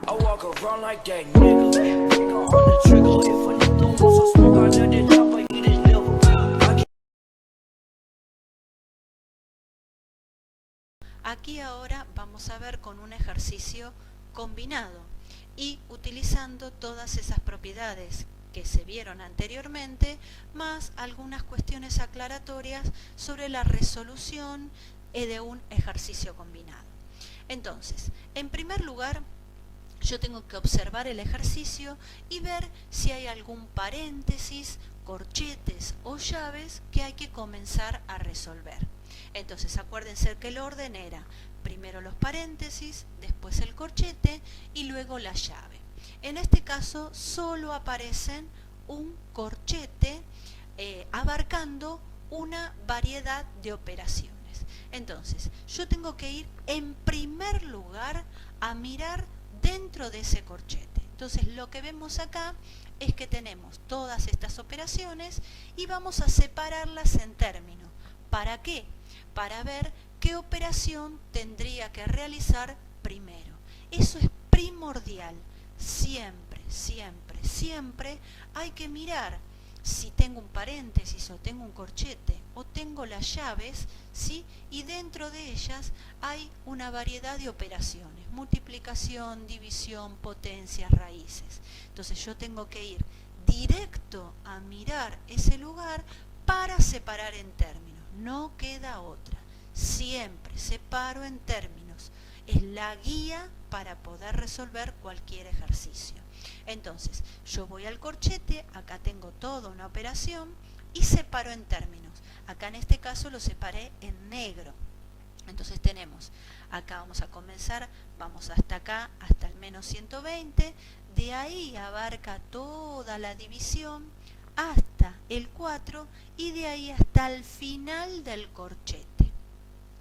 I walk around like that nigga. Finger on the trigger. If a nigga wants some smoke, I let it drop and eat his liver. Aquí ahora vamos a ver con un ejercicio combinado y utilizando todas esas propiedades que se vieron anteriormente, más algunas cuestiones aclaratorias sobre la resolución de un ejercicio combinado. Entonces, en primer lugar, yo tengo que observar el ejercicio y ver si hay algún paréntesis, corchetes o llaves que hay que comenzar a resolver. Entonces acuérdense que el orden era primero los paréntesis, después el corchete y luego la llave. En este caso solo aparecen un corchete abarcando una variedad de operaciones. Entonces yo tengo que ir en primer lugar a mirar dentro de ese corchete. Entonces lo que vemos acá es que tenemos todas estas operaciones y vamos a separarlas en términos. ¿Para qué? Para ver qué operación tendría que realizar primero. Eso es primordial. Siempre, siempre, siempre hay que mirar si tengo un paréntesis o tengo un corchete o tengo las llaves, ¿sí? Y dentro de ellas hay una variedad de operaciones, multiplicación, división, potencias, raíces. Entonces yo tengo que ir directo a mirar ese lugar para separar en términos, no queda otra. Siempre separo en términos, es la guía para poder resolver cualquier ejercicio. Entonces, yo voy al corchete, acá tengo toda una operación y separo en términos. Acá en este caso lo separé en negro. Entonces tenemos, acá vamos a comenzar, vamos hasta acá, hasta el menos 120, de ahí abarca toda la división hasta el 4 y de ahí hasta el final del corchete.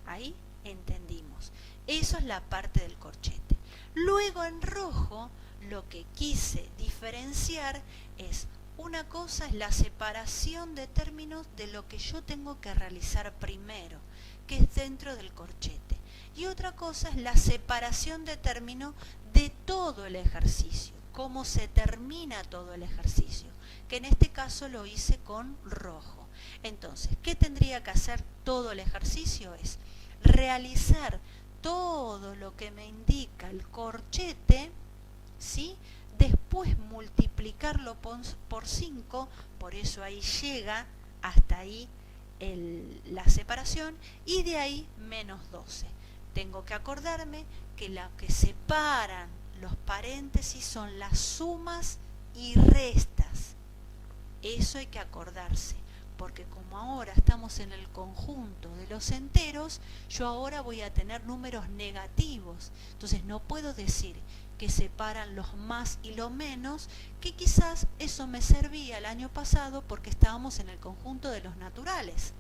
Ahí entendimos. Eso es la parte del corchete. Luego en rojo lo que quise diferenciar es, una cosa es la separación de términos de lo que yo tengo que realizar primero, que es dentro del corchete. Y otra cosa es la separación de términos de todo el ejercicio, cómo se termina todo el ejercicio, que en este caso lo hice con rojo. Entonces, ¿qué tendría que hacer todo el ejercicio? Es realizar todo lo que me indica el corchete, ¿sí? Después multiplicarlo por 5, por eso ahí llega hasta ahí la separación, y de ahí menos 12. Tengo que acordarme que lo que separan los paréntesis son las sumas y restas. Eso hay que acordarse, porque como ahora estamos en el conjunto de los enteros, yo ahora voy a tener números negativos. Entonces no puedo decir que separan los más y los menos, que quizás eso me servía el año pasado porque estábamos en el conjunto de los naturales,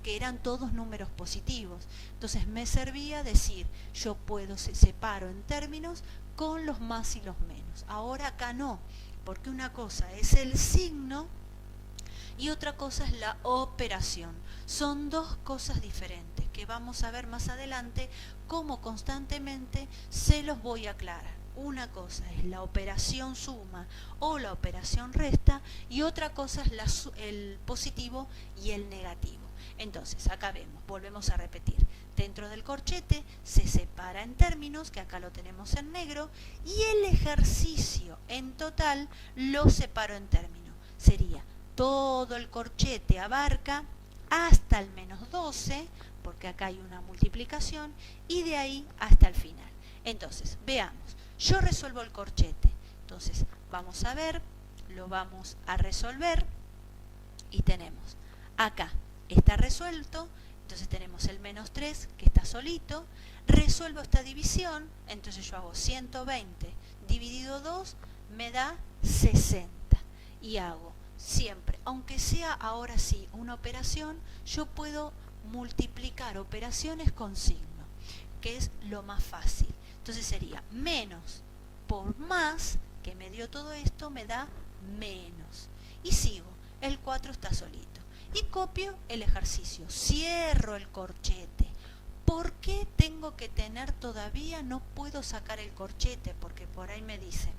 que eran todos números positivos. Entonces me servía decir, yo puedo separo en términos con los más y los menos. Ahora acá no, porque una cosa es el signo y otra cosa es la operación. Son dos cosas diferentes que vamos a ver más adelante cómo constantemente se los voy a aclarar. Una cosa es la operación suma o la operación resta y otra cosa es el positivo y el negativo. Entonces acá vemos, volvemos a repetir, dentro del corchete se separa en términos, que acá lo tenemos en negro, y el ejercicio en total lo separo en términos. Sería todo el corchete abarca hasta el menos 12, porque acá hay una multiplicación, y de ahí hasta el final. Entonces, veamos, yo resuelvo el corchete, entonces vamos a ver, lo vamos a resolver, y tenemos acá, está resuelto, entonces tenemos el menos 3 que está solito, resuelvo esta división, entonces yo hago 120 dividido 2, me da 60, y hago siempre, aunque sea ahora sí una operación, yo puedo multiplicar operaciones con signo, que es lo más fácil. Entonces sería menos por más, que me dio todo esto, me da menos. Y sigo, el 4 está solito. Y copio el ejercicio, cierro el corchete, ¿por qué tengo que tener todavía, no puedo sacar el corchete? Porque por ahí me dicen,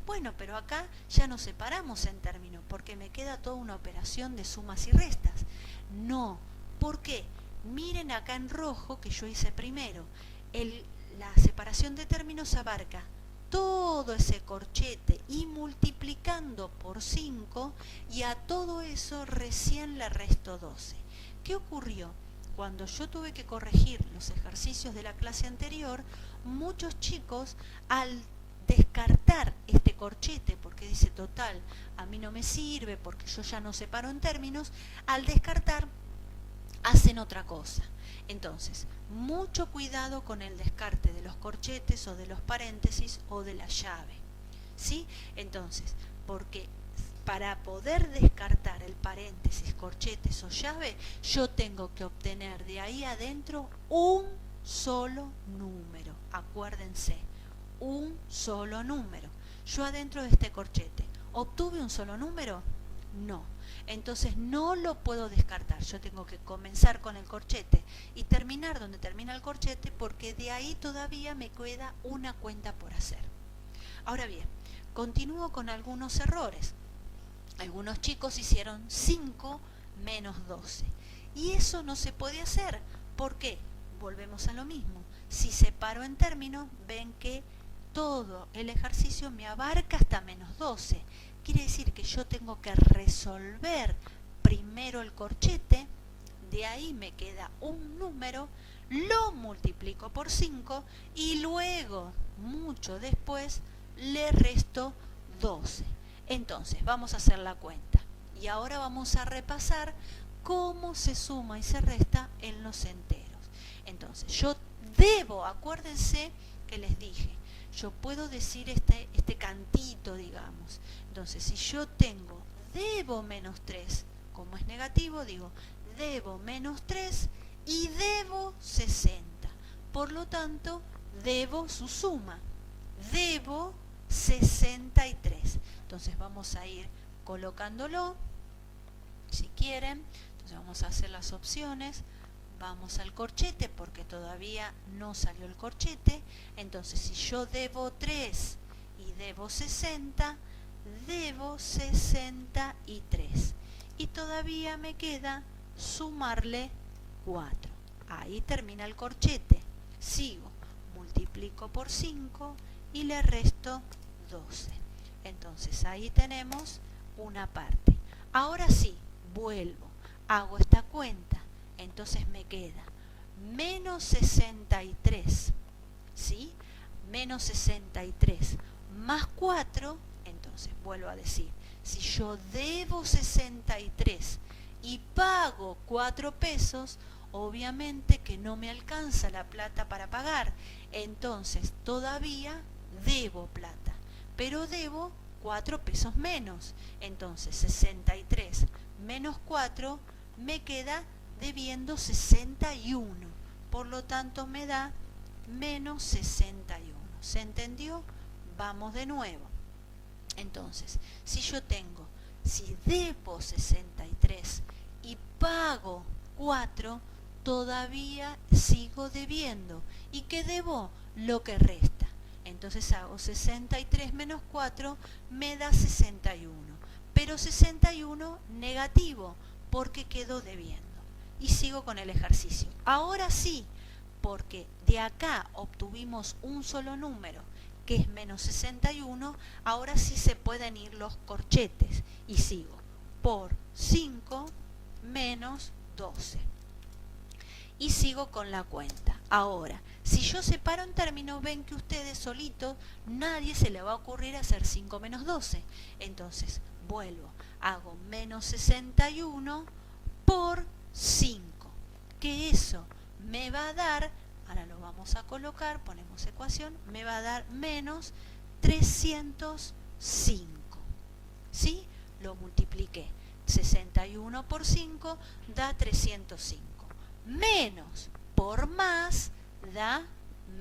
bueno, pero acá ya nos separamos en términos, porque me queda toda una operación de sumas y restas. No, ¿por qué? Miren acá en rojo que yo hice primero. La separación de términos abarca todo ese corchete y multiplicando por 5, y a todo eso recién le resto 12. ¿Qué ocurrió? Cuando yo tuve que corregir los ejercicios de la clase anterior, muchos chicos al descartar este corchete, porque dice total, a mí no me sirve porque yo ya no separo en términos, al descartar hacen otra cosa. Entonces, mucho cuidado con el descarte de los corchetes o de los paréntesis o de la llave, ¿sí? Entonces, porque para poder descartar el paréntesis, corchetes o llave, yo tengo que obtener de ahí adentro un solo número. Acuérdense, un solo número. Yo adentro de este corchete, ¿obtuve un solo número? No. Entonces no lo puedo descartar. Yo tengo que comenzar con el corchete y terminar donde termina el corchete, porque de ahí todavía me queda una cuenta por hacer. Ahora bien, continúo con algunos errores. Algunos chicos hicieron 5 menos 12. Y eso no se puede hacer. ¿Por qué? Volvemos a lo mismo. Si separo en términos, ven que todo el ejercicio me abarca hasta menos 12. Quiere decir que yo tengo que resolver primero el corchete, de ahí me queda un número, lo multiplico por 5 y luego, mucho después, le resto 12. Entonces, vamos a hacer la cuenta. Y ahora vamos a repasar cómo se suma y se resta en los enteros. Entonces, yo debo, acuérdense que les dije, yo puedo decir este cantito, digamos. Entonces, si yo tengo debo menos 3, como es negativo, digo debo menos 3 y debo 60. Por lo tanto, debo su suma. Debo 63. Entonces vamos a ir colocándolo, si quieren. Entonces vamos a hacer las opciones. Vamos al corchete porque todavía no salió el corchete. Entonces si yo debo 3 y debo 60, debo 63. Y todavía me queda sumarle 4. Ahí termina el corchete. Sigo, multiplico por 5 y le resto 12. Entonces ahí tenemos una parte. Ahora sí, vuelvo, hago esta cuenta. Entonces me queda menos 63, ¿sí? Menos 63 más 4, entonces vuelvo a decir, si yo debo 63 y pago 4 pesos, obviamente que no me alcanza la plata para pagar, entonces todavía debo plata, pero debo 4 pesos menos. Entonces 63 menos 4 me queda debiendo 61. Por lo tanto me da menos 61. ¿Se entendió? Vamos de nuevo. Entonces, si debo 63 y pago 4, todavía sigo debiendo. ¿Y qué debo? Lo que resta. Entonces hago 63 menos 4, me da 61. Pero 61 negativo, porque quedo debiendo. Y sigo con el ejercicio. Ahora sí, porque de acá obtuvimos un solo número, que es menos 61, ahora sí se pueden ir los corchetes. Y sigo por 5 menos 12. Y sigo con la cuenta. Ahora, si yo separo en términos, ven que ustedes solitos, nadie se le va a ocurrir hacer 5 menos 12. Entonces, vuelvo, hago menos 61 por 5. Que eso me va a dar, ahora lo vamos a colocar, ponemos ecuación, me va a dar menos 305. ¿Sí? Lo multipliqué. 61 por 5 da 305. Menos por más da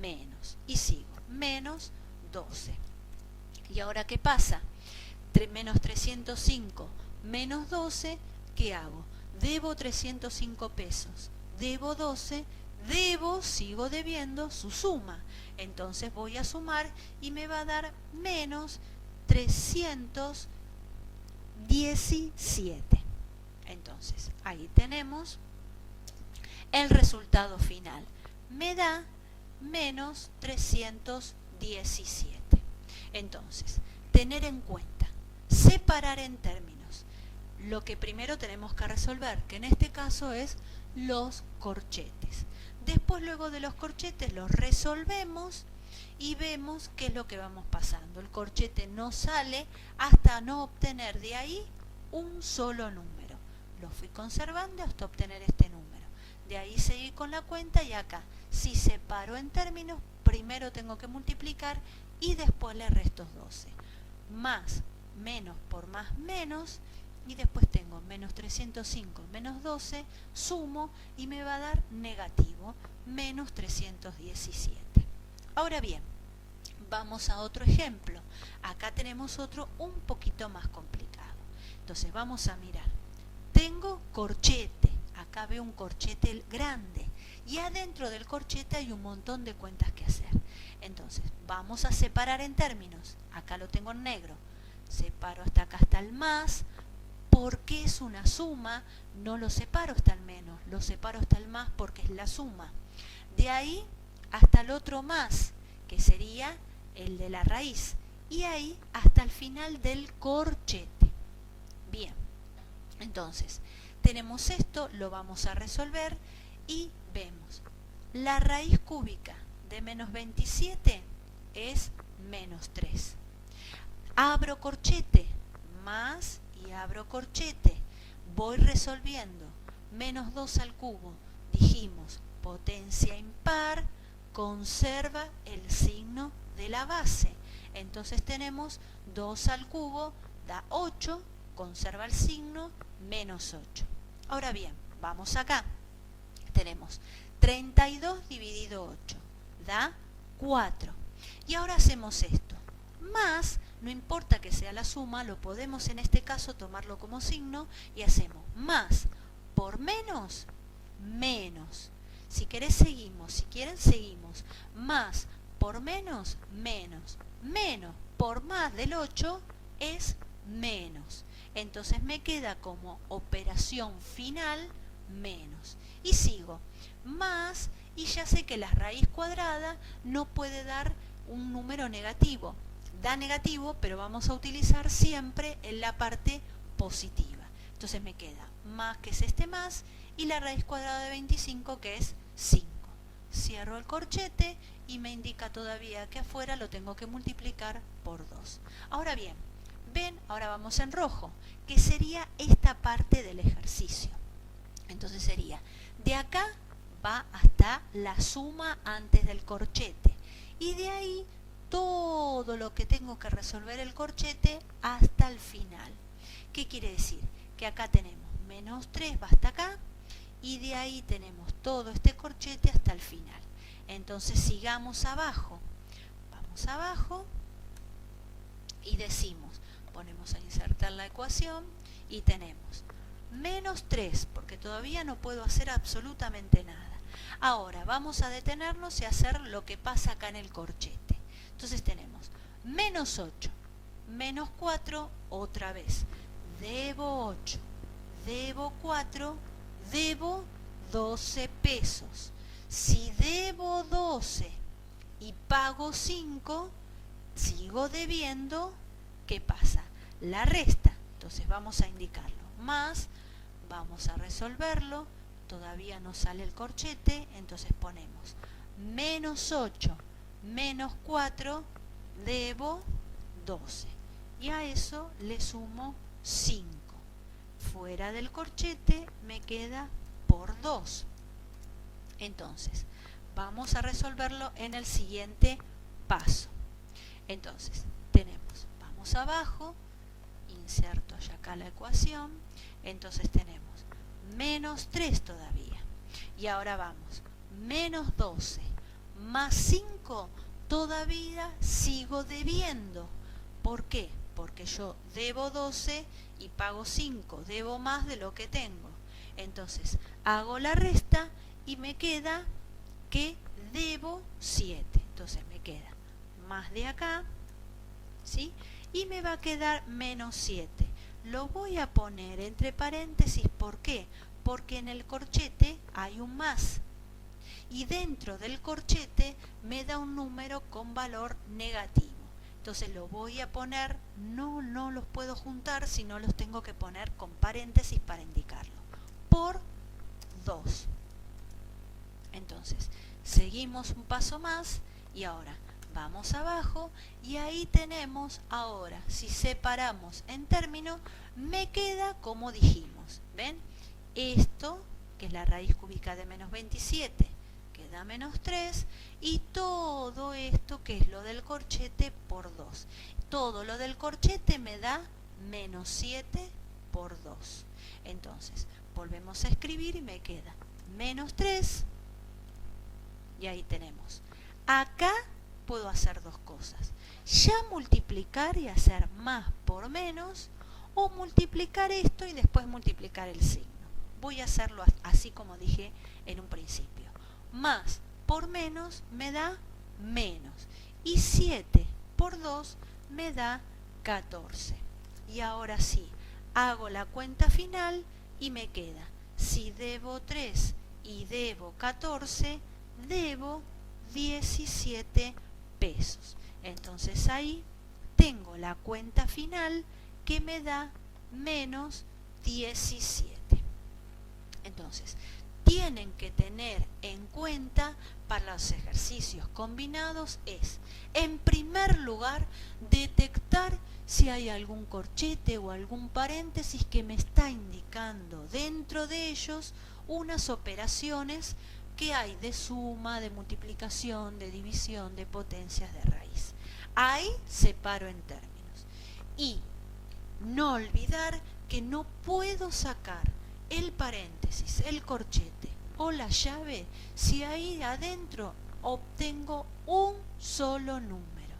menos. Y sigo. Menos 12. ¿Y ahora qué pasa? Menos 305 menos 12, ¿qué hago? Debo 305 pesos. Debo 12, Debo, sigo debiendo su suma. Entonces voy a sumar y me va a dar menos 317. Entonces, ahí tenemos el resultado final. Me da menos 317. Entonces, tener en cuenta, separar en términos. Lo que primero tenemos que resolver, que en este caso es los corchetes. Después, luego de los corchetes, los resolvemos y vemos qué es lo que vamos pasando. El corchete no sale hasta no obtener de ahí un solo número. Lo fui conservando hasta obtener este número. De ahí seguí con la cuenta y acá, si separo en términos, primero tengo que multiplicar y después le resto 12. Más, menos por más, menos, y después tengo menos 305 menos 12, sumo y me va a dar negativo, menos 317. Ahora bien, vamos a otro ejemplo. Acá tenemos otro un poquito más complicado. Entonces vamos a mirar. Tengo corchete. Acá veo un corchete grande y adentro del corchete hay un montón de cuentas que hacer. Entonces vamos a separar en términos. Acá lo tengo en negro. Separo hasta acá hasta el más. Porque es una suma, no lo separo hasta el menos, lo separo hasta el más porque es la suma. De ahí hasta el otro más, que sería el de la raíz. Y ahí hasta el final del corchete. Bien, entonces tenemos esto, lo vamos a resolver y vemos. La raíz cúbica de menos 27 es menos 3. Abro corchete, más y abro corchete. Voy resolviendo. Menos 2 al cubo. Dijimos, potencia impar, conserva el signo de la base. Entonces tenemos 2 al cubo, da 8, conserva el signo, menos 8. Ahora bien, vamos acá. Tenemos 32 dividido 8, da 4. Y ahora hacemos esto. Más, no importa que sea la suma, lo podemos en este caso tomarlo como signo y hacemos más por menos, menos. Si querés seguimos, si quieren seguimos. Más por menos, menos. Menos por más del 8 es menos. Entonces me queda como operación final menos. Y sigo. Más, y ya sé que la raíz cuadrada no puede dar un número negativo. Da negativo, pero vamos a utilizar siempre en la parte positiva. Entonces me queda más, que es este más, y la raíz cuadrada de 25, que es 5. Cierro el corchete y me indica todavía que afuera lo tengo que multiplicar por 2. Ahora bien, ven, ahora vamos en rojo, que sería esta parte del ejercicio. Entonces sería, de acá va hasta la suma antes del corchete, y de ahí todo lo que tengo que resolver el corchete hasta el final. ¿Qué quiere decir? Que acá tenemos menos 3 va hasta acá y de ahí tenemos todo este corchete hasta el final. Entonces sigamos abajo. Vamos abajo y decimos, ponemos a insertar la ecuación y tenemos menos 3, porque todavía no puedo hacer absolutamente nada. Ahora vamos a detenernos y hacer lo que pasa acá en el corchete. Entonces tenemos menos 8, menos 4, otra vez. Debo 8, debo 4, debo 12 pesos. Si debo 12 y pago 5, sigo debiendo, ¿qué pasa? La resta. Entonces vamos a indicarlo. Más, vamos a resolverlo. Todavía no sale el corchete, entonces ponemos menos 8 menos 4, debo 12. Y a eso le sumo 5. Fuera del corchete me queda por 2. Entonces, vamos a resolverlo en el siguiente paso. Entonces, tenemos, vamos abajo, inserto ya acá la ecuación, entonces tenemos menos 3 todavía. Y ahora vamos, menos 12 más 5, todavía sigo debiendo. ¿Por qué? Porque yo debo 12 y pago 5, debo más de lo que tengo. Entonces hago la resta y me queda que debo 7. Entonces me queda más de acá, ¿sí? Y me va a quedar menos 7. Lo voy a poner entre paréntesis, ¿por qué? Porque en el corchete hay un más. Y dentro del corchete me da un número con valor negativo. Entonces lo voy a poner, no los puedo juntar, sino los tengo que poner con paréntesis para indicarlo. Por 2. Entonces, seguimos un paso más y ahora vamos abajo y ahí tenemos ahora, si separamos en término, me queda como dijimos. ¿Ven? Esto, que es la raíz cúbica de menos 27, queda menos 3, y todo esto que es lo del corchete por 2. Todo lo del corchete me da menos 7 por 2. Entonces, volvemos a escribir y me queda menos 3, y ahí tenemos. Acá puedo hacer dos cosas. Ya multiplicar y hacer más por menos, o multiplicar esto y después multiplicar el signo. Voy a hacerlo así como dije en un principio. Más por menos me da menos. Y 7 por 2 me da 14. Y ahora sí, hago la cuenta final y me queda. Si debo 3 y debo 14, debo 17 pesos. Entonces ahí tengo la cuenta final que me da menos 17. Entonces, tienen que tener en cuenta para los ejercicios combinados es, en primer lugar, detectar si hay algún corchete o algún paréntesis que me está indicando dentro de ellos unas operaciones que hay de suma, de multiplicación, de división, de potencias de raíz. Ahí separo en términos. Y no olvidar que no puedo sacar el paréntesis, el corchete o la llave si ahí adentro obtengo un solo número.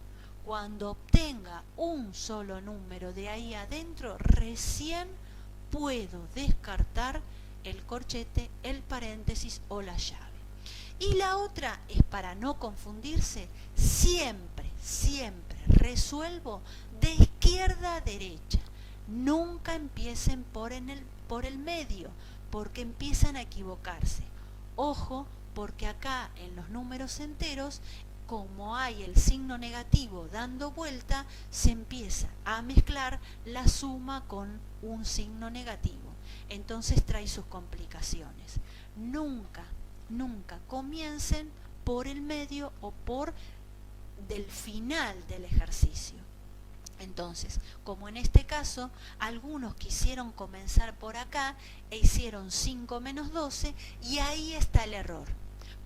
Cuando obtenga un solo número de ahí adentro, recién puedo descartar el corchete, el paréntesis o la llave. Y la otra es, para no confundirse, siempre resuelvo de izquierda a derecha. Nunca empiecen por el medio, porque empiezan a equivocarse. Ojo, porque acá en los números enteros, como hay el signo negativo dando vuelta, se empieza a mezclar la suma con un signo negativo. Entonces trae sus complicaciones. Nunca comiencen por el medio o por del final del ejercicio. Entonces, como en este caso, algunos quisieron comenzar por acá e hicieron 5 menos 12, y ahí está el error,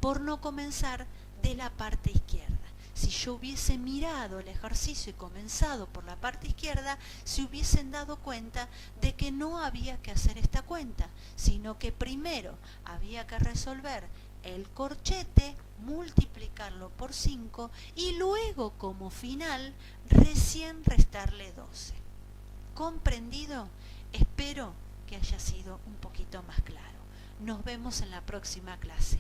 por no comenzar de la parte izquierda. Si yo hubiese mirado el ejercicio y comenzado por la parte izquierda, se hubiesen dado cuenta de que no había que hacer esta cuenta, sino que primero había que resolver el corchete, multiplicarlo por 5 y luego como final recién restarle 12. ¿Comprendido? Espero que haya sido un poquito más claro. Nos vemos en la próxima clase.